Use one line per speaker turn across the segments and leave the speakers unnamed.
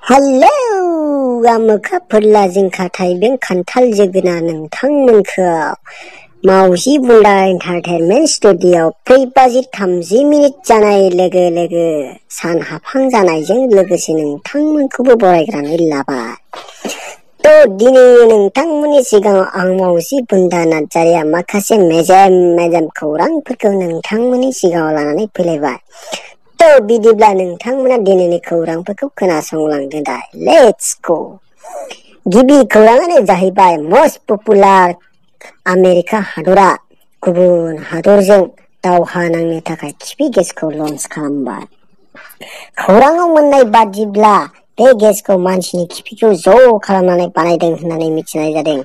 Hello आमोखा फोरला जिंखा थाइबें खान्थाल जोगोनार नोंथांमोनखौ मावजि बुन्दा एन्टारटेनमेन्ट स्टुडिअ 4:30 जानाय लोगो लोगो सान हाबहां जानायजों लोगोसे नोंथांमोनखौबो बरायग्रानै लाबाय। दिनै नोंथांमोननि सिगाङाव आं मावजि बुन्दा नार्जारिया माखासे मेजेम खौरांफोरखौ नोंथांमोननि सिगाङाव लानानै फैलायबाय। बिदिब्ला नोंथांमोना दिनैनि खौरांफोरखौ खोनासंलांदो दा। Let's go. गिबि खौराङानो जाहैबाय मस्ट पपुलार आमेरिका हादरा गुबुन हादरजों दावहा नांनो थाखाय खिफि गेसखौ लन्च खालामबाय। खौराङाव मोननाय बादिब्ला बे गेसखौ मानसिनि खिफिखौ ज' खालामनानै बानायदों होननानै मिथिनाय जादों।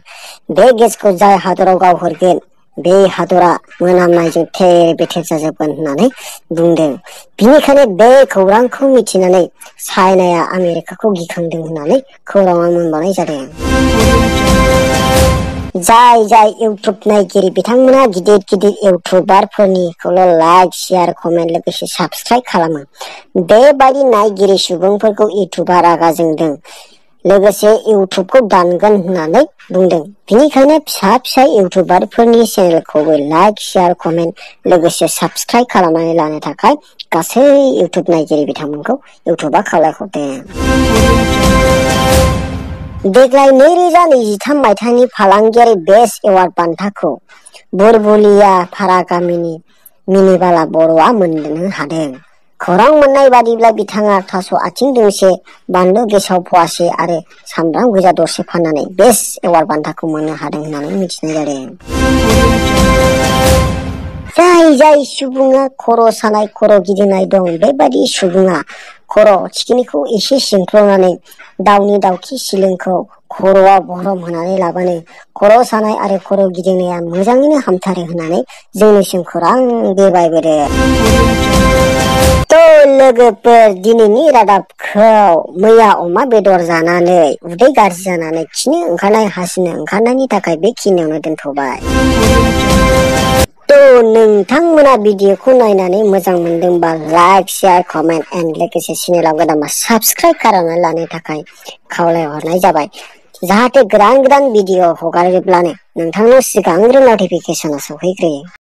बे गेसखौ जाय हादराव गावहरगोन बे हादरा मोनामनायजों थेर बेथेर जाजोबगोन होननानै बुंदों। बिनिखायनो बे खौरांखौ मिथिनानै चाइनाया आमेरिकाखौ गिखांदों होननानै खौराङाव मोनबावनाय जादों। जाय इउटुब नायगिरि बिथांमोना गिदिर इउटुबारफोरनिखौल' लाइक शेयार कमेन्ट लोगोसे साबस्क्राइब खालामो। बेबायदि नायगिरि सुबुंफोरखौ इउटुबा रागा जोंदों लोगोसे इउटुबखौ दानगोन होननानै बुंदों। बिनिखायनो फिसा इउटुबारफोरनि चेनेलखौबो लाइक शेयार कमेन्ट लोगोसे साबस्क्राइब खालामनानै लानो थाखाय गासै इउटुब नायगिरि बिथांमोनखौ इउटुबा खावलायहरदों। देग्लाय 2023 मायथाइनि फालांगियारि बेस्ट एवार्ड बान्थाखौ बुरबुलिया फारा गामिनि मिनिबाला बर'आ मोननो हादों। खौरां मोननाय बादिब्ला बिथाङा थास' आथिं दोंसे, बानलु गेसाव फवासे आरो सामब्राम गोजा दरसे फाननानै बेस्ट एवार्ड बान्थाखौ मोननो हादों होननानै मिथिनाय जादों। जाय सुबुङा खर' सानाय खर' गिदिंनाय दं बेबादि सुबुङा खर' थिखिनिखौ एसे सिंख्लनानै दाउनि दाउखि सिलिंखौ खर'आव बरम होनानै लाबानो खर' सानाय आरो खर' गिदिंनाया मोजाङैनो हामथारो होननानै जोंनिसिम खौरां बिरबायबोदों। लोगोफोर दिनैनि रादाबखौ मैया अमा बेदर जानानै उदै गाज्रि जानानै खिनो ओंखारनाय हासुनो ओंखारनायनि थाखाय बेखिनियावनो दोनथ'बाय। नोंथांमोना भिडिअखौ नायनानै मोजां मोनदोंबा लाइक शेयार कमेन्ट एन्ड लोगोसे चेनेलाव गोदानबा साबस्क्राइब खालामनानै लानो थाखाय खावलायहरनाय जाबाय। जाहाथे गोदान भिडिअ हगारोब्लानो नोंथांनाव सिगांग्रो नटिफिकेसना सौहैग्रोयो।